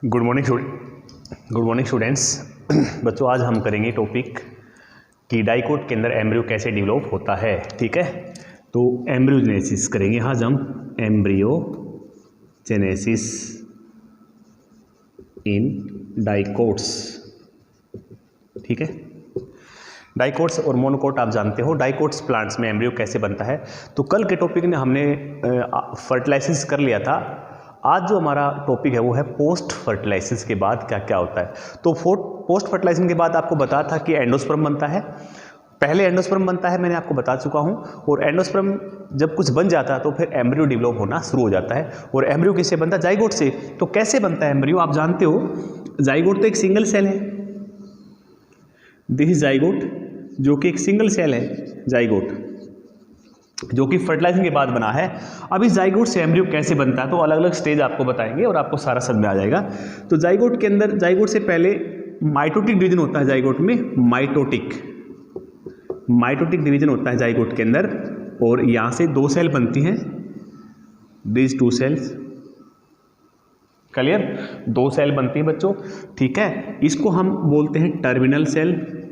Good morning students. बच्चों आज हम करेंगे टॉपिक कि डाइकोट के अंदर एम्ब्रियो कैसे डेवलप होता है। ठीक है, तो एम्ब्रियोजेनेसिस करेंगे आज हम, एम्ब्रियोजेनेसिस इन डाइकोट्स। ठीक है, डाइकोट्स और मोनोकोट आप जानते हो। डाइकोट्स प्लांट्स में एम्ब्रियो कैसे बनता है। तो कल के टॉपिक में हमने फर्टिलाइसिस कर लिया था। आज जो हमारा टॉपिक है वो है पोस्ट फर्टिलाइसिस के बाद क्या क्या होता है। तो पोस्ट फर्टिलाइजेशन के बाद आपको बताया था कि एंडोस्पर्म बनता है। पहले एंडोस्पर्म बनता है, मैंने आपको बता चुका हूं। और एंडोस्पर्म जब कुछ बन जाता है तो फिर एम्ब्रियो डेवलप होना शुरू हो जाता है। और एम्ब्रियो किससे बनता है? जाइगोट से। तो कैसे बनता है एम्ब्रियो आप जानते हो। जाइगोट तो एक सिंगल सेल है, दिस इज जाइगोट, जो कि एक सिंगल सेल है जाइगोट, जो कि फर्टिलाइजेशन के बाद बना है। अब इस जाइगोट से एम्ब्रियो कैसे बनता है तो अलग अलग स्टेज आपको बताएंगे और आपको सारा समझ में आ जाएगा। तो जाइगोट के अंदर, जाइगोट से पहले माइटोटिक डिवीजन होता है जाइगोट में, माइटोटिक डिवीजन होता है जाइगोट के अंदर। और यहां से दो सेल बनती हैं, दिस टू सेल्स, क्लियर, दो सेल बनती हैं बच्चों। ठीक है, इसको हम बोलते हैं टर्मिनल सेल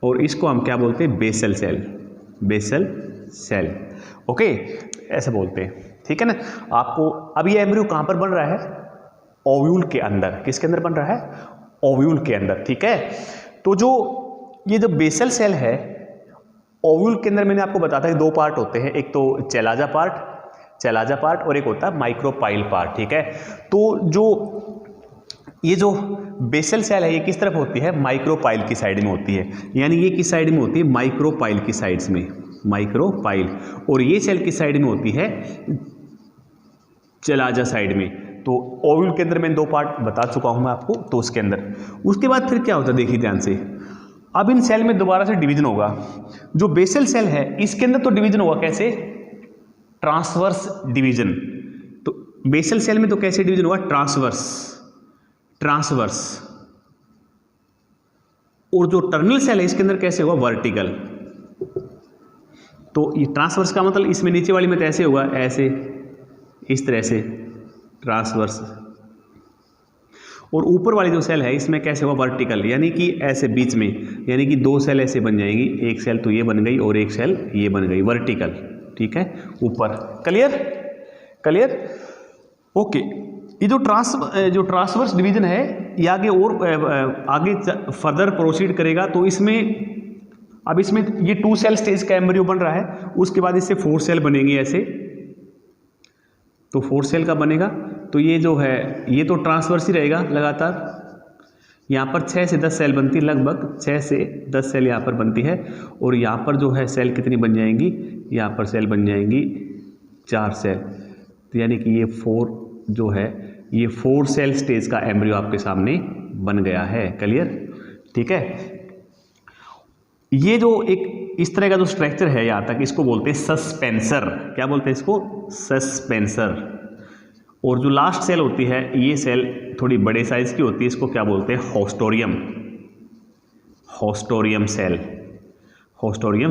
और इसको हम क्या बोलते हैं? Basal cell, basal cell. Okay, ऐसे बोलते हैं। ठीक है ना। आपको अब ये एम्ब्रियो कहां पर बन रहा है? ओव्यूल के अंदर। किसके अंदर बन रहा है? ओव्यूल के अंदर। ठीक है, तो जो ये जो बेसल सेल है ओव्यूल के अंदर, मैंने आपको बताया था कि दो पार्ट होते हैं, एक तो चेलाजा पार्ट और एक होता है माइक्रोपाइल पार्ट। ठीक है, तो जो ये जो बेसल सेल है ये किस तरफ होती है? माइक्रोपाइल की साइड में होती है। यानी ये किस साइड में होती है? माइक्रोपाइल की साइड्स में, माइक्रोपाइल। और ये सेल किस साइड में होती है? चेलाजा साइड में। तो ओव्यूल के अंदर मैंने दो पार्ट बता चुका हूं मैं आपको। तो उसके अंदर उसके बाद फिर क्या होता है देखिए ध्यान से। अब इन सेल में दोबारा से डिवीजन होगा। जो बेसल सेल है इसके अंदर तो डिवीजन होगा कैसे? Transverse division. तो बेसल सेल में तो कैसे डिवीजन होगा? ट्रांसवर्स। और जो टर्मिनल सेल है इसके अंदर कैसे होगा? वर्टिकल। तो ये ट्रांसवर्स का मतलब इसमें नीचे वाली में तो ऐसे होगा, ऐसे, इस तरह से ट्रांसवर्स। और ऊपर वाली जो सेल है इसमें कैसे होगा? वर्टिकल, यानी कि ऐसे बीच में, यानी कि दो सेल ऐसे बन जाएंगी, एक सेल तो ये बन गई और एक सेल ये बन गई, वर्टिकल। ठीक है, ऊपर। क्लियर। ओके, ये जो ट्रांसवर्स डिवीजन है ये आगे फर्दर प्रोसीड करेगा। तो इसमें अब इसमें ये 2 सेल स्टेज का एम्ब्रियो बन रहा है। उसके बाद इससे 4 सेल बनेंगे ऐसे। तो 4 सेल का बनेगा। तो ये जो है ये तो ट्रांसवर्स ही रहेगा लगातार। यहाँ पर 6 से 10 सेल बनती है, लगभग 6 से 10 सेल यहाँ पर बनती है। और यहाँ पर जो है सेल कितनी बन जाएंगी? यहाँ पर सेल बन जाएंगी 4 सेल। तो यानी कि ये 4 जो है ये 4 सेल स्टेज का एम्ब्रियो आपके सामने बन गया है। क्लियर। ठीक है, ये जो एक इस तरह का जो स्ट्रक्चर है यहाँ तक, इसको बोलते हैं सस्पेंसर। क्या बोलते हैं इसको? सस्पेंसर। और जो लास्ट सेल होती है ये सेल थोड़ी बड़े साइज की होती है, इसको क्या बोलते हैं? Haustorium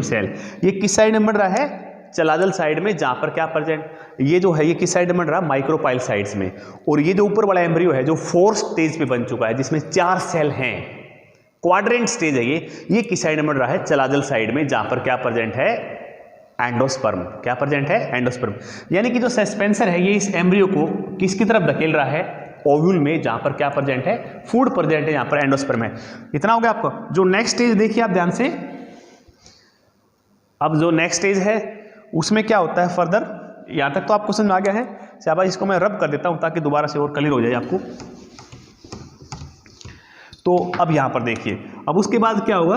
cell. ये किस साइड में बन रहा है? चलाजल साइड में, जहां पर क्या प्रेजेंट, ये जो है ये किस साइड में बन रहा है? माइक्रोपाइल साइड्स में। और ये जो ऊपर वाला एम्ब्रियो है जो 4 स्टेज पे बन चुका है, जिसमें 4 सेल हैं, क्वाड्रेंट स्टेज है ये किस साइड में बन रहा है? चलाजल साइड में, जहां पर क्या प्रेजेंट है? एंडोस्पर्म। क्या प्रेजेंट है? एंडोस्पर्म। यानी कि जो सस्पेंसर है ये इस एम्ब्रियो को किसकी तरफ धकेल रहा है? ओव्यूल में, जहां पर क्या प्रेजेंट है? फूड प्रेजेंट है, यहां पर एंडोस्पर्म है। इतना हो गया आपको। जो नेक्स्ट स्टेज देखिए आप ध्यान से। अब जो नेक्स्ट स्टेज है उसमें क्या होता है फर्दर? यहां तक तो आपको समझ आ गया है। शाबाश, इसको मैं रब कर देता हूं ताकि दोबारा से और क्लियर हो जाए आपको। तो अब यहां पर देखिए, अब उसके बाद क्या होगा?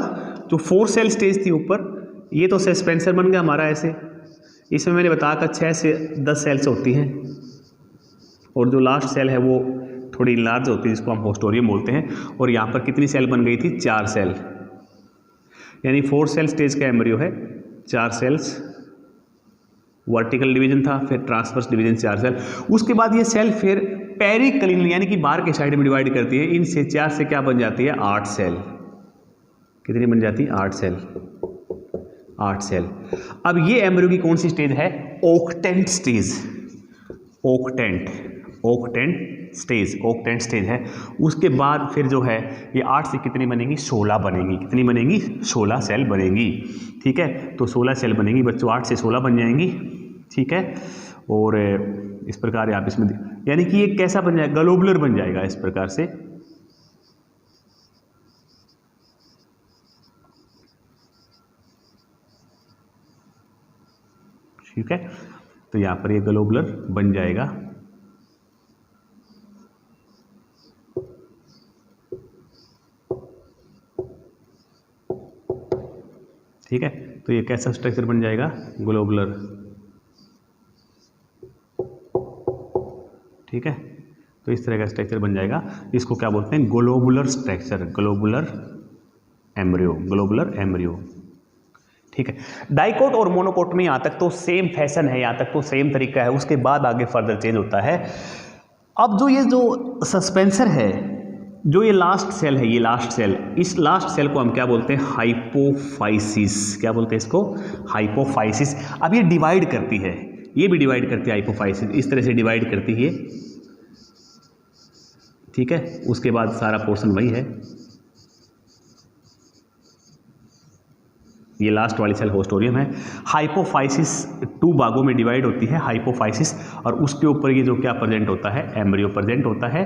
जो 4 सेल स्टेज थी ऊपर, ये तो सस्पेंसर बन गया हमारा ऐसे। इसमें मैंने बताया कि 6 से 10 सेल्स होती हैं। और जो लास्ट सेल है वो थोड़ी लार्ज होती है, जिसको हम होस्टोरियम बोलते हैं। और यहाँ पर कितनी सेल बन गई थी? 4 सेल। यानी 4 सेल स्टेज का एम्ब्रियो है, 4 सेल्स। वर्टिकल डिवीजन था, फिर ट्रांसवर्स डिवीजन 4 सेल। उसके बाद ये सेल फिर पेरिक्लिनल यानी कि बाहर के साइड में डिवाइड करती है। इनसे 4 से क्या बन जाती है? 8 सेल। कितनी बन जाती है? 8 सेल। 8 सेल। अब ये एम्ब्रियो की कौन सी स्टेज है? ओक्टेंट स्टेज। ओक्टेंट। ऑक्टेंट स्टेज है। उसके बाद फिर जो है ये 8 से कितनी बनेगी, 16 बनेगी। कितनी बनेगी, 16 सेल बनेगी। ठीक है, तो 16 सेल बनेगी बच्चों, 8 से 16 बन जाएंगी। ठीक है, और इस प्रकार आप इसमें यानी कि ये कैसा बन जाएगा, ग्लोबुलर बन जाएगा इस प्रकार से। ठीक है, तो यहां पर ये ग्लोबुलर बन जाएगा। ठीक है, तो ये कैसा स्ट्रक्चर बन जाएगा, ग्लोबुलर। ठीक है, तो इस तरह का स्ट्रक्चर बन जाएगा। इसको क्या बोलते हैं, globular structure, globular embryo, globular embryo. ठीक है, डाइकोट और मोनोकोट में यहाँ तक तो सेम फैशन है, यहाँ तक तो सेम तरीका है। उसके बाद आगे फर्दर चेंज होता है। अब जो ये जो सस्पेंसर है, जो ये लास्ट सेल है, ये लास्ट सेल, इस लास्ट सेल को हम क्या बोलते हैं, हाइपोफाइसिस। क्या बोलते हैं इसको, हाइपोफाइसिस। अब ये डिवाइड करती है, ये भी डिवाइड करती है, हाइपोफाइसिस इस तरह से डिवाइड करती है। ठीक है, उसके बाद सारा पोर्शन वही है। ये लास्ट वाली सेल होस्टोरियम है। हाइपोफाइसिस 2 भागों में डिवाइड होती है, हाइपोफाइसिस, और उसके ऊपर ये जो क्या प्रेजेंट होता है, एम्ब्रियो प्रेजेंट होता है,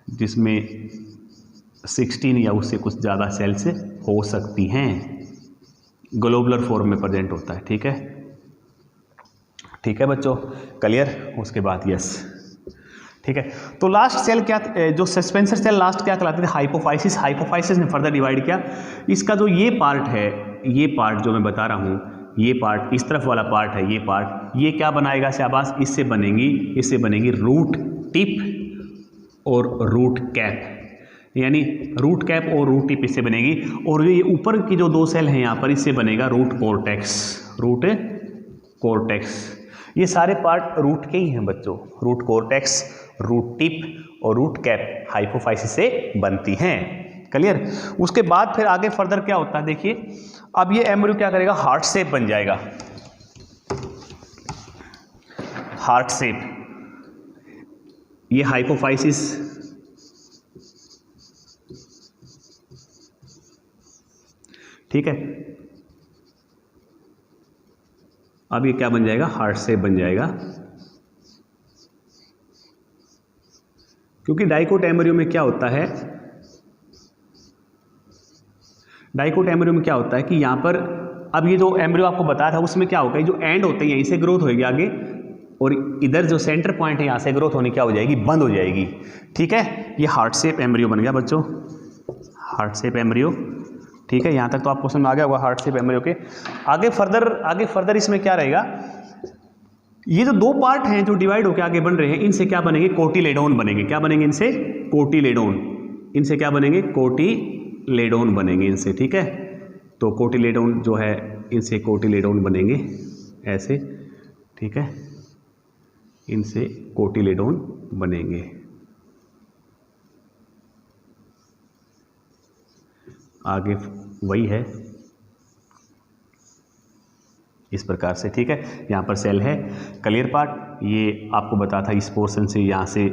जिसमें 16 या उससे कुछ ज़्यादा सेल्स हो सकती हैं। ग्लोबुलर फॉर्म में प्रेजेंट होता है। ठीक है, ठीक है बच्चों, क्लियर। उसके बाद यस, ठीक है, तो लास्ट सेल क्या, जो सस्पेंसर सेल लास्ट क्या कहलाते थे, हाइपोफाइसिस। हाइपोफाइसिस ने फर्दर डिवाइड किया। इसका जो ये पार्ट है, ये पार्ट जो मैं बता रहा हूँ, ये पार्ट, इस तरफ वाला पार्ट है, ये पार्ट, ये क्या बनाएगा शाबाश, इससे बनेगी रूट टिप और रूट कैप, यानी रूट कैप और रूट टिप इससे बनेगी। और ये ऊपर की जो 2 सेल हैं यहाँ पर, इससे बनेगा रूट कॉर्टेक्स, रूट कॉर्टेक्स। ये सारे पार्ट रूट के ही हैं बच्चों, रूट कॉर्टेक्स, रूट टिप और रूट कैप हाइपोफाइसिस से बनती हैं। क्लियर। उसके बाद फिर आगे फर्दर क्या होता है, देखिए अब ये एम्ब्रियो क्या करेगा, हार्ट शेप बन जाएगा, हार्ट शेप। ये हाइपोफाइसिस, ठीक है, अब ये क्या बन जाएगा, हार्ट शेप बन जाएगा। क्योंकि डाइकोट एम्ब्रियो में क्या होता है, डाइकोट एम्ब्रियो में क्या होता है कि यहां पर, अब ये जो एम्ब्रियो आपको बताया था उसमें क्या होगा, जो एंड होते हैं यहीं से ग्रोथ होगी आगे, और इधर जो सेंटर पॉइंट है यहां से ग्रोथ होनी क्या हो जाएगी, बंद हो जाएगी। ठीक है, ये हार्ट शेप एम्ब्रियो बन गया बच्चों, हार्ट शेप एम्ब्रियो। ठीक है, यहां तक तो आपको समझ आ गया होगा हार्ट शेप एम्ब्रियो के। आगे फर्दर इसमें क्या रहेगा, ये जो 2 पार्ट हैं जो डिवाइड होकर आगे बन रहे हैं, इनसे क्या बनेंगे, कोटिलेडोन बनेंगे। क्या बनेंगे इनसे, कोटिलेडोन। इनसे क्या बनेंगे, कोटिलेडोन बनेंगे इनसे। ठीक है, तो कोटिलेडोन जो है, इनसे कोटिलेडोन बनेंगे ऐसे। ठीक है, इनसे कोटिलेडोन बनेंगे। आगे वही है इस प्रकार से। ठीक है, यहाँ पर सेल है, क्लियर पार्ट, ये आपको बता था, इस पोर्शन से यहाँ से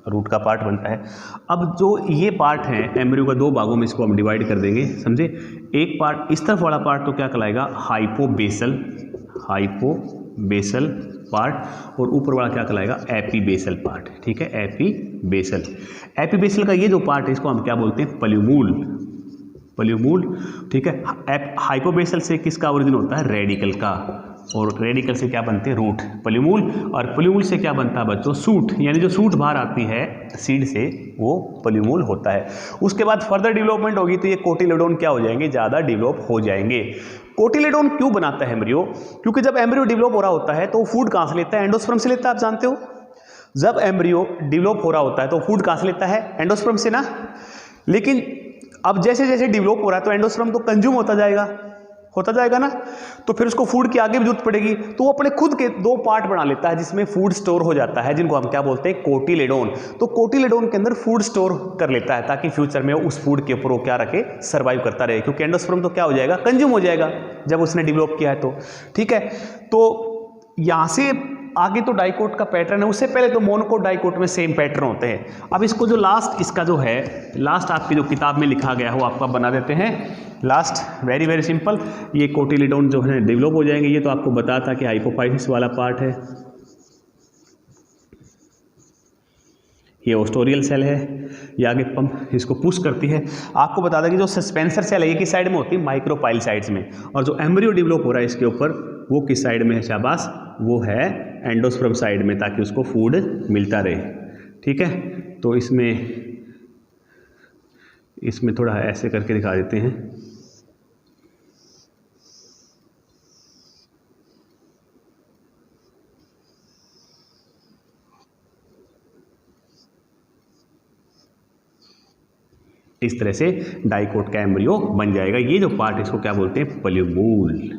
रूट का पार्ट बनता है। अब जो ये पार्ट है एम्ब्रियो का 2 भागों में इसको हम डिवाइड कर देंगे, समझे। एक पार्ट इस तरफ वाला पार्ट तो क्या कहलाएगा, हाइपोबेसल, हाइपोबेसल पार्ट, और ऊपर वाला क्या कहलाएगा, एपीबेसल पार्ट। ठीक है, एपीबेसल। एपीबेसल का ये जो पार्ट है इसको हम क्या बोलते हैं, पल्यूमूल, पल्यूमूल। ठीक है, हाइपोबेसल से किसका ओरिजिन होता है, रेडिकल का, और रेडिकल से क्या बनते हैं, रूट, पल्यूमूल। और पल्यूमूल से क्या बनता है बच्चों, सूट, यानी जो सूट बाहर आती है सीड से वो पल्यूमूल होता है। उसके बाद फर्दर डेवलपमेंट होगी तो ये कोटिलेडोन क्या हो जाएंगे, ज़्यादा डेवलप हो जाएंगे। कोटिलेडोन क्यों बनाता है एम्ब्रियो, क्योंकि जब एम्ब्रियो डेवलप हो रहा होता है तो फूड कहाँ से लेता है, एंडोस्पर्म से लेता है। आप जानते हो जब एम्ब्रियो डेवलप हो रहा होता है तो फूड कहाँ से लेता है, एंडोस्पर्म से ना। लेकिन अब जैसे जैसे डेवलप हो रहा है तो एंडोस्पर्म तो कंज्यूम होता जाएगा ना, तो फिर उसको फूड की आगे भी जरूरत पड़ेगी, तो वो अपने खुद के 2 पार्ट बना लेता है जिसमें फूड स्टोर हो जाता है, जिनको हम क्या बोलते हैं, कोटिलेडोन। तो कोटिलेडोन के अंदर फूड स्टोर कर लेता है ताकि फ्यूचर में उस फूड के ऊपर वो क्या रखे, सर्वाइव करता रहे, क्योंकि एंडोस्पर्म तो क्या हो जाएगा, कंज्यूम हो जाएगा जब उसने डेवलप किया है तो। ठीक है, तो यहाँ से आगे तो डाइकोट का पैटर्न है, उससे पहले तो मोनोकोट डाइकोट में सेम पैटर्न होते हैं। अब इसको जो लास्ट इसका जो है लास्ट आपकी जो किताब में लिखा गया है वो आपका बना देते हैं लास्ट। वेरी वेरी सिंपल, ये कोटिलिडोन जो है डेवलप हो जाएंगे। ये तो आपको बता था कि हाइपोफाइसिस वाला पार्ट है, ये ओस्टोरियल सेल है, ये आगे पंप इसको पुश करती है। आपको बता दें कि जो सस्पेंसर सेल है ये किस साइड में होती है, माइक्रोपाइल साइड्स में, और जो एम्ब्रियो डेवलप हो रहा है इसके ऊपर वो किस साइड में है शाबाश, वो है एंडोस्पर्म साइड में, ताकि उसको फूड मिलता रहे। ठीक है, तो इसमें थोड़ा ऐसे करके दिखा देते हैं। इस तरह से डाइकोट का एम्ब्रियो बन जाएगा। ये जो पार्ट इसको क्या बोलते हैं, प्लूमूल,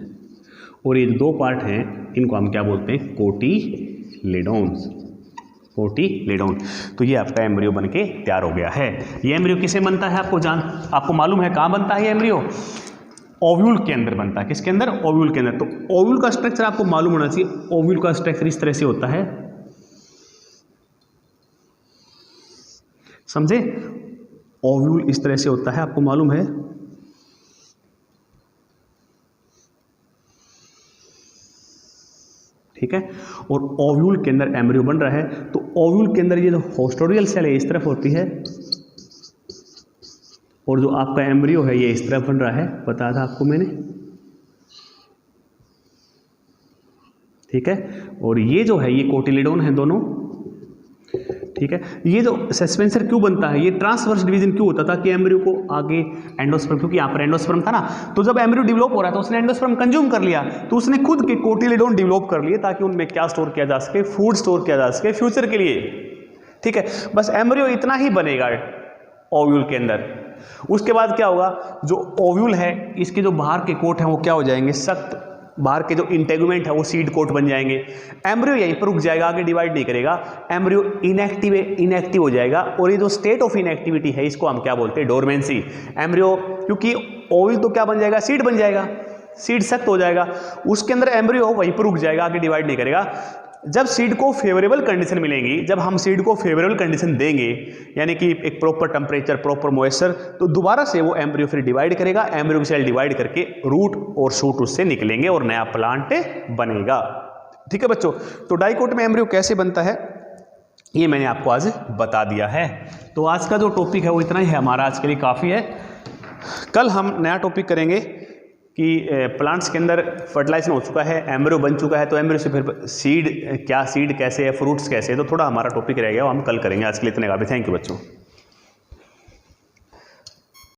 और ये दो पार्ट हैं इनको हम क्या बोलते हैं, कोटिलिडोन्स, कोटिलिडोन। तो ये आपका एम्ब्रियो बनके तैयार हो गया है। ये एम्ब्रियो किसे बनता है आपको मालूम है कहाँ बनता है ये एम्ब्रियो, ओव्यूल के अंदर बनता है। किसके अंदर, ओव्यूल के अंदर। तो ओव्यूल का स्ट्रक्चर आपको मालूम होना चाहिए। ओव्यूल का स्ट्रक्चर इस तरह से होता है, समझे, ओव्यूल इस तरह से होता है, आपको मालूम है। ठीक है, और ओव्यूल के अंदर एम्ब्रियो बन रहा है। तो ओव्यूल के अंदर ये जो ओस्टोरियल सेल है इस तरफ होती है, और जो आपका एम्ब्रियो है ये इस तरफ बन रहा है, बताया था आपको मैंने। ठीक है, और ये जो है ये कोटिलिडोन है दोनों। ठीक है, ये जो सस्पेंसर क्यों बनता है, ये ट्रांसवर्स डिवीजन क्यों होता था कि एम्ब्रियो को आगे एंडोस्पर्म, क्योंकि यहाँ पर एंडोस्पर्म था ना, तो जब एम्ब्रियो डेवलप हो रहा था उसने एंडोस्पर्म कंज्यूम कर लिया, तो उसने खुद के कोटिलिडोन डेवलप कर लिए ताकि उनमें क्या स्टोर किया जा सके, फूड स्टोर किया जा सके फ्यूचर के लिए। ठीक है, बस एम्ब्रियो इतना ही बनेगा ओव्यूल के अंदर। उसके बाद क्या होगा, जो ओव्यूल है इसके जो बाहर के कोट हैं वो क्या हो जाएंगे, सख्त, बाहर के जो इंटेगुमेंट है वो सीड कोट बन जाएंगे। एम्ब्रियो यहीं पर रुक जाएगा, आगे डिवाइड नहीं करेगा। एम्ब्रियो इनएक्टिव हो जाएगा, और ये जो स्टेट ऑफ इनएक्टिविटी है इसको हम क्या बोलते हैं, डोरमेंसी। एम्ब्रियो क्योंकि ओव्यूल तो क्या बन जाएगा, सीड बन जाएगा, सीड सख्त हो जाएगा, उसके अंदर एम्ब्रियो वहीं पर रुक जाएगा, आगे डिवाइड नहीं करेगा। जब सीड को फेवरेबल कंडीशन मिलेंगी, जब हम सीड को फेवरेबल कंडीशन देंगे, यानी कि एक प्रॉपर टेम्परेचर, प्रॉपर मॉइस्चर, तो दोबारा से वो एम्ब्रियो फिर डिवाइड करेगा। एम्ब्रियो की सेल डिवाइड करके रूट और शूट उससे निकलेंगे और नया प्लांट बनेगा। ठीक है बच्चों, तो डाइकोट में एम्ब्रियो कैसे बनता है ये मैंने आपको आज बता दिया है। तो आज का जो टॉपिक है वो इतना ही है हमारा, आज के लिए काफ़ी है। कल हम नया टॉपिक करेंगे कि प्लांट्स के अंदर फर्टिलाइजेशन हो चुका है, एम्ब्रियो बन चुका है, तो एम्ब्रियो से फिर सीड, क्या सीड कैसे है, फ्रूट्स कैसे है, तो थोड़ा हमारा टॉपिक रह गया वो हम कल करेंगे। आज के लिए इतने काफ़ी। थैंक यू बच्चों।